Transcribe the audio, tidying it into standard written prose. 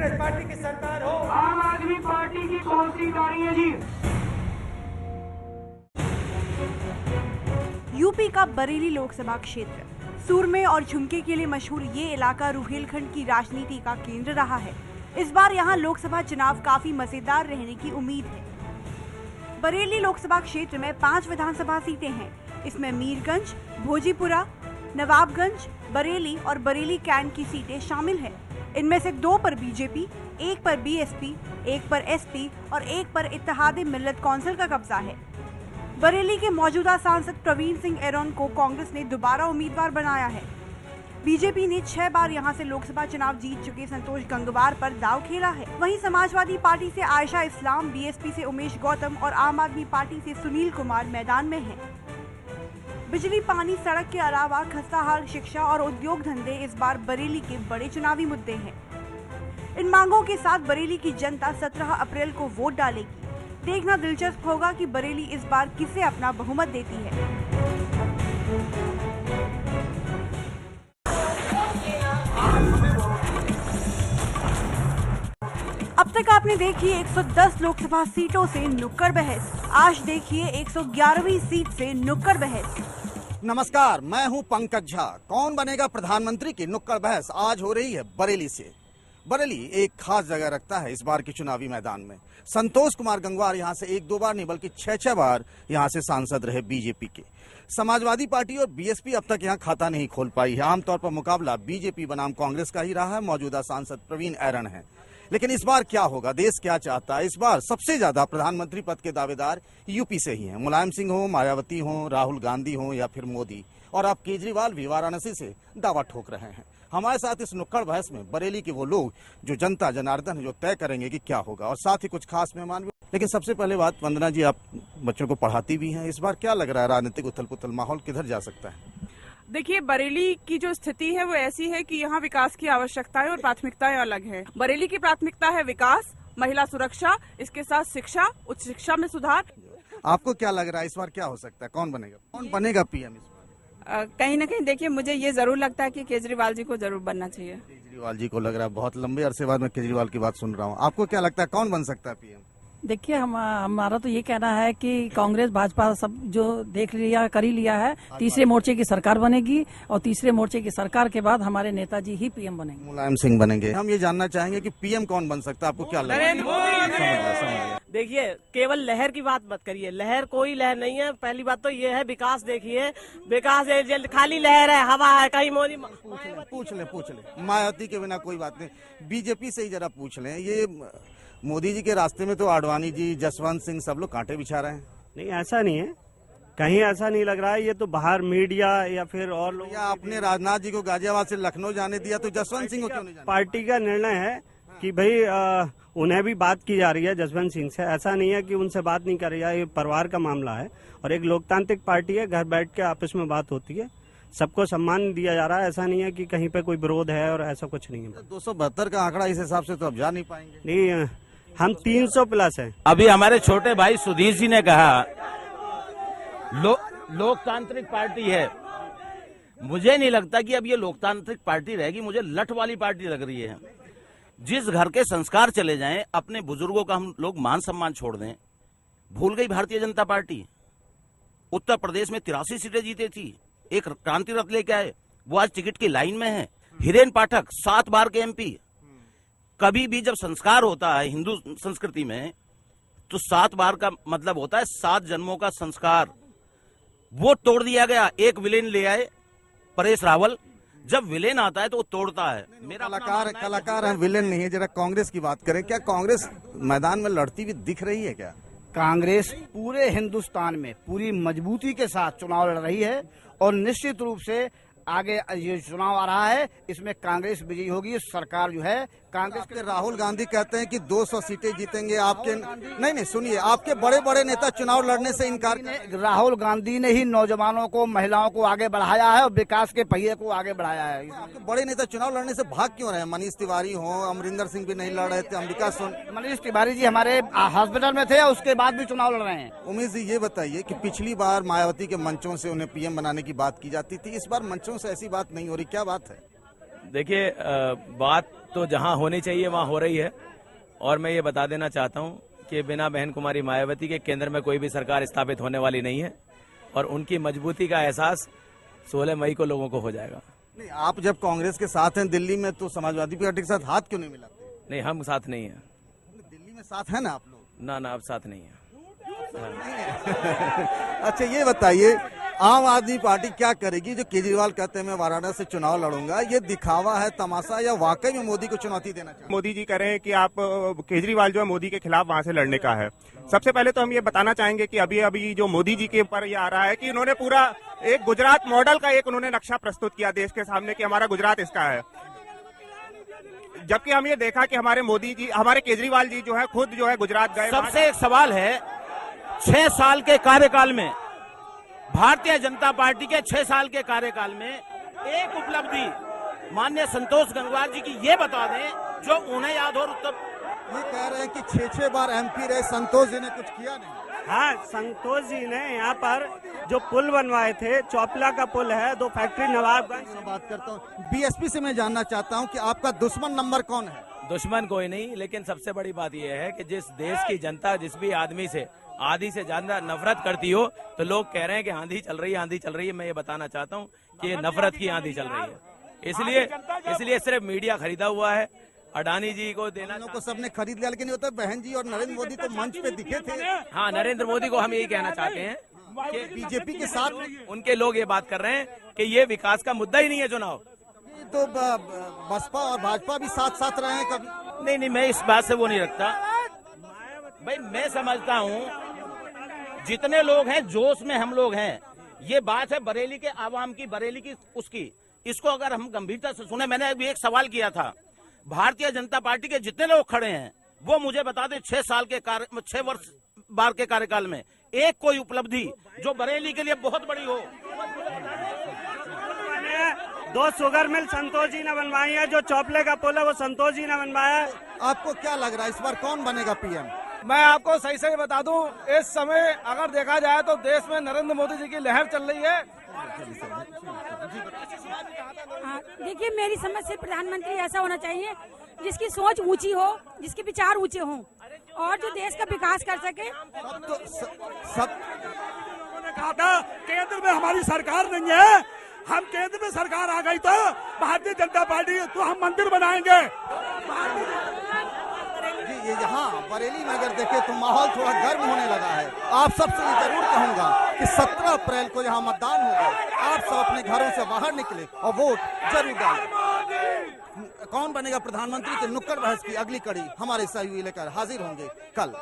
Congress party की सरकार हो। आम आदमी पार्टी की कौन सी गाड़ी है जी? यूपी का बरेली लोकसभा क्षेत्र सूरमे और झुमके के लिए मशहूर ये इलाका रुहेलखंड की राजनीति का केंद्र रहा है। इस बार यहाँ लोकसभा चुनाव काफी मजेदार रहने की उम्मीद है। बरेली लोकसभा क्षेत्र में 5 विधानसभा सीटें हैं। इसमें मीरगंज, भोजीपुरा, नवाबगंज, बरेली और बरेली कैंट की सीटें शामिल हैं। इनमें से 2 पर बीजेपी, 1 पर बीएसपी, 1 पर एसपी और 1 पर इत्तेहाद मिल्लत कौंसिल का कब्जा है। बरेली के मौजूदा सांसद प्रवीण सिंह एरोन को कांग्रेस ने दोबारा उम्मीदवार बनाया है। बीजेपी ने 6 बार यहां से लोकसभा चुनाव जीत चुके संतोष गंगवार पर दांव खेला है। वहीं समाजवादी पार्टी से आयशा इस्लाम, बीएसपी से उमेश गौतम और आम आदमी पार्टी से सुनील कुमार मैदान में हैं। बिजली, पानी, सड़क के अलावा खस्ताहाल, शिक्षा और उद्योग धंधे इस बार बरेली के बड़े चुनावी मुद्दे हैं। इन मांगों के साथ बरेली की जनता 17 अप्रैल को वोट डालेगी। देखना दिलचस्प होगा कि बरेली इस बार किसे अपना बहुमत देती है। अब तक आपने देखी 110 लोकसभा सीटों से नुक्कड़ बहस। आज देखिए 111वीं सीट से नुक्कड़ बहस। नमस्कार, मैं हूं पंकज झा। कौन बनेगा प्रधानमंत्री की नुक्कड़ बहस आज हो रही है बरेली से। बरेली एक खास जगह रखता है इस बार के चुनावी मैदान में। संतोष कुमार गंगवार यहां से 1-2 बार नहीं बल्कि 6-6 बार यहां से सांसद रहे बीजेपी के। समाजवादी पार्टी और बीएसपी अब तक यहां खाता नहीं खोल पाई है। आमतौर पर मुकाबला बीजेपी बनाम कांग्रेस का ही रहा है। मौजूदा सांसद प्रवीण एरन है। लेकिन इस बार क्या होगा, देश क्या चाहता है? इस बार सबसे ज्यादा प्रधानमंत्री पद के दावेदार यूपी से ही हैं। मुलायम सिंह हो, मायावती हो, राहुल गांधी हो या फिर मोदी, और अब केजरीवाल भी वाराणसी से दावा ठोक रहे हैं। हमारे साथ इस नुक्कड़ बहस में बरेली के वो लोग जो जनता जनार्दन है, जो तय करेंगे कि क्या होगा, और साथ ही कुछ खास मेहमान भी। लेकिन सबसे पहले बात, वंदना जी, आप बच्चों को पढ़ाती भी हैं। इस बार क्या लग रहा है, राजनीतिक उथल पुथल माहौल किधर जा सकता है? देखिए, बरेली की जो स्थिति है वो ऐसी है कि यहाँ विकास की आवश्यकताएं और प्राथमिकताएं अलग है। बरेली की प्राथमिकता है विकास, महिला सुरक्षा, इसके साथ शिक्षा, उच्च शिक्षा में सुधार। आपको क्या लग रहा है इस बार क्या हो सकता है? कौन बनेगा पीएम इस बार? कहीं न कहीं देखिए, मुझे ये जरूर लगता है कि केजरीवाल जी को जरूर बनना चाहिए। केजरीवाल जी को लग रहा है, बहुत लंबे अरसे बाद मैं केजरीवाल की बात सुन रहा हूँ। आपको क्या लगता है कौन बन सकता है पीएम? देखिए, हमारा तो ये कहना है कि कांग्रेस भाजपा सब जो देख लिया कर ही लिया है। तीसरे मोर्चे की सरकार बनेगी और तीसरे मोर्चे की सरकार के बाद हमारे नेताजी ही पीएम बनेंगे। मुलायम सिंह बनेंगे। हम ये जानना चाहेंगे कि पीएम कौन बन सकता है, आपको क्या लगता है? देखिए, केवल लहर की बात मत करिए। लहर कोई लहर नहीं है। पहली बात तो ये है, विकास देखिए, विकास खाली लहर है, हवा है। कहीं मोदी पूछ ले मायावती के बिना कोई बात नहीं। बीजेपी से ही जरा पूछ लें, ये मोदी जी के रास्ते में तो आडवाणी जी, जसवंत सिंह सब लोग कांटे बिछा रहे हैं। नहीं, ऐसा नहीं है, कहीं ऐसा नहीं लग रहा है। ये तो बाहर मीडिया या फिर और लोग, या आपने राजनाथ जी को गाजियाबाद से लखनऊ जाने दिया, तो जसवंत सिंह को क्यों नहीं जाने? पार्टी का निर्णय है कि भाई उन्हें भी बात की जा रही है जसवंत सिंह से। ऐसा नहीं है कि उनसे बात नहीं कर रही है। ये परिवार का मामला है और एक लोकतांत्रिक पार्टी है। घर बैठ के आपस में बात होती है, सबको सम्मान दिया जा रहा है। ऐसा नहीं है कि कहीं पे कोई विरोध है और ऐसा कुछ नहीं है। 272 का आंकड़ा इस हिसाब से तो अब जा नहीं पाएंगे। नहीं, हम 300 प्लस हैं। अभी हमारे छोटे भाई सुधीर जी ने कहा लोकतांत्रिक पार्टी है। मुझे नहीं लगता कि अब ये लोकतांत्रिक पार्टी रहेगी। मुझे लठ वाली पार्टी लग रही है। जिस घर के संस्कार चले जाएं, अपने बुजुर्गों का हम लोग मान सम्मान छोड़ दें। भूल गई भारतीय जनता पार्टी। उत्तर प्रदेश में 83 सीटें जीती थी, एक क्रांति रथ लेके आए, वो आज टिकट की लाइन में है। हिरेन पाठक 7 बार के एमपी। कभी भी जब संस्कार होता है हिंदू संस्कृति में, तो 7 बार का मतलब होता है 7 जन्मों का संस्कार। वो तोड़ दिया गया। एक विलेन ले आए, परेश रावल। जब विलेन आता है तो वो तोड़ता है। मेरा कलाकार है, विलेन नहीं है। जरा कांग्रेस की बात करें, क्या कांग्रेस मैदान में लड़ती हुई दिख रही है क्या? कांग्रेस पूरे हिंदुस्तान में पूरी मजबूती के साथ चुनाव लड़ रही है और निश्चित रूप से आगे ये चुनाव आ रहा है, इसमें कांग्रेस विजयी होगी। सरकार जो है कांग्रेस के राहुल गांधी कहते हैं कि 200 सीटें जीतेंगे। आपके नहीं सुनिए, आपके बड़े बड़े नेता चुनाव लड़ने से इनकार। राहुल गांधी ने ही नौजवानों को, महिलाओं को आगे बढ़ाया है और विकास के पहिए को आगे बढ़ाया है। आपके बड़े नेता चुनाव लड़ने से भाग क्यों रहे हैं? मनीष तिवारी हो, अमरिंदर सिंह भी नहीं लड़ रहे थे, अंबिका सोन। मनीष तिवारी जी हमारे हॉस्पिटल में थे, उसके बाद भी चुनाव लड़ रहे हैं। उमेश जी, ये बताइए कि पिछली बार मायावती के मंचों से उन्हें पीएम बनाने की बात की जाती थी, इस बार मंचों से ऐसी बात नहीं हो रही, क्या बात है? देखिए, बात तो जहां होनी चाहिए वहां हो रही है। और मैं ये बता देना चाहता हूं कि बिना बहन कुमारी मायावती के केंद्र में कोई भी सरकार स्थापित होने वाली नहीं है और उनकी मजबूती का एहसास 16 मई को लोगों को हो जाएगा। नहीं, आप जब कांग्रेस के साथ हैं दिल्ली में तो समाजवादी पार्टी के साथ हाथ क्यों नहीं मिलाते? नहीं, हम साथ नहीं है। दिल्ली में साथ है ना आप लोग? ना, अब साथ नहीं है। अच्छा ये बताइए, आम आदमी पार्टी क्या करेगी? जो केजरीवाल कहते हैं मैं वाराणसी से चुनाव लड़ूंगा, ये दिखावा है, तमाशा, या वाकई में मोदी को चुनौती देना चाहिए? मोदी जी कह रहे हैं कि आप केजरीवाल जो है मोदी के खिलाफ वहां से लड़ने का है। सबसे पहले तो हम ये बताना चाहेंगे कि अभी जो मोदी जी के ऊपर ये आ रहा है कि इन्होंने पूरा एक गुजरात मॉडल का एक उन्होंने नक्शा प्रस्तुत किया देश के सामने कि हमारा गुजरात इसका है, जबकि हम ये देखा कि हमारे मोदी जी, हमारे केजरीवाल जी जो है खुद जो है गुजरात गए। सबसे एक सवाल है, 6 साल के कार्यकाल में, भारतीय जनता पार्टी के 6 साल के कार्यकाल में एक उपलब्धि माननीय संतोष गंगवार जी की ये बता दें जो उन्हें याद हो। ये कह रहे हैं कि 6 बार MP रहे संतोष जी ने कुछ किया नहीं। हाँ, संतोष जी ने यहाँ पर जो पुल बनवाए थे, चौपला का पुल है, 2 फैक्ट्री नवाबगंज। बात करता हूँ BSP से, मैं जानना चाहता हूँ कि आपका दुश्मन नंबर कौन है? दुश्मन कोई नहीं, लेकिन सबसे बड़ी बात यह है कि जिस देश की जनता जिस भी आदमी से आधी से ज्यादा नफरत करती हो, तो लोग कह रहे हैं कि आंधी चल रही है, आंधी चल रही है। मैं ये बताना चाहता हूँ कि ये नफरत की आंधी चल रही है। इसलिए सिर्फ मीडिया खरीदा हुआ है। अडानी जी को देना को सबने खरीद लिया, लेकिन होता है बहन जी और नरेंद्र मोदी तो मंच पे दिखे थे। हाँ, नरेंद्र मोदी को हम यही कहना चाहते हैं कि बीजेपी के साथ उनके लोग ये बात कर रहे हैं कि ये विकास का मुद्दा ही नहीं है चुनाव। तो बसपा और भाजपा भी साथ साथ रहे हैं कभी? नहीं, मैं इस बात से वो नहीं रखता भाई। मैं समझता हूँ जितने लोग हैं जोश में हम लोग हैं। ये बात है बरेली के आवाम की, बरेली की उसकी, इसको अगर हम गंभीरता से सुने। मैंने अभी एक सवाल किया था, भारतीय जनता पार्टी के जितने लोग खड़े हैं वो मुझे बता दें 6 वर्ष बार के कार्यकाल में एक कोई उपलब्धि जो बरेली के लिए बहुत बड़ी हो। 2 शुगर मिल संतोष जी ने बनवाई है, जो चौपले का पुल है वो संतोष जी ने बनवाया है। आपको क्या लग रहा है इस बार कौन बनेगा PM? मैं आपको सही से बता दूं, इस समय अगर देखा जाए तो देश में नरेंद्र मोदी जी की लहर चल रही है। देखिए, मेरी समझ से प्रधानमंत्री ऐसा होना चाहिए जिसकी सोच ऊंची हो, जिसके विचार ऊंचे हों और जो देश का विकास कर सके। उन्होंने कहा था केंद्र में हमारी सरकार नहीं है, हम केंद्र में सरकार आ गई तो भारतीय जनता पार्टी तो हम मंदिर बनाएंगे। ये यहाँ बरेली में अगर देखें तो माहौल थोड़ा गर्म होने लगा है। आप सबसे ये जरूर कहूंगा कि 17 अप्रैल को यहाँ मतदान होगा, आप सब अपने घरों से बाहर निकले और वोट जरूर डालें। कौन बनेगा प्रधानमंत्री के नुक्कड़ बहस की अगली कड़ी हमारे सहयोगी लेकर हाजिर होंगे कल।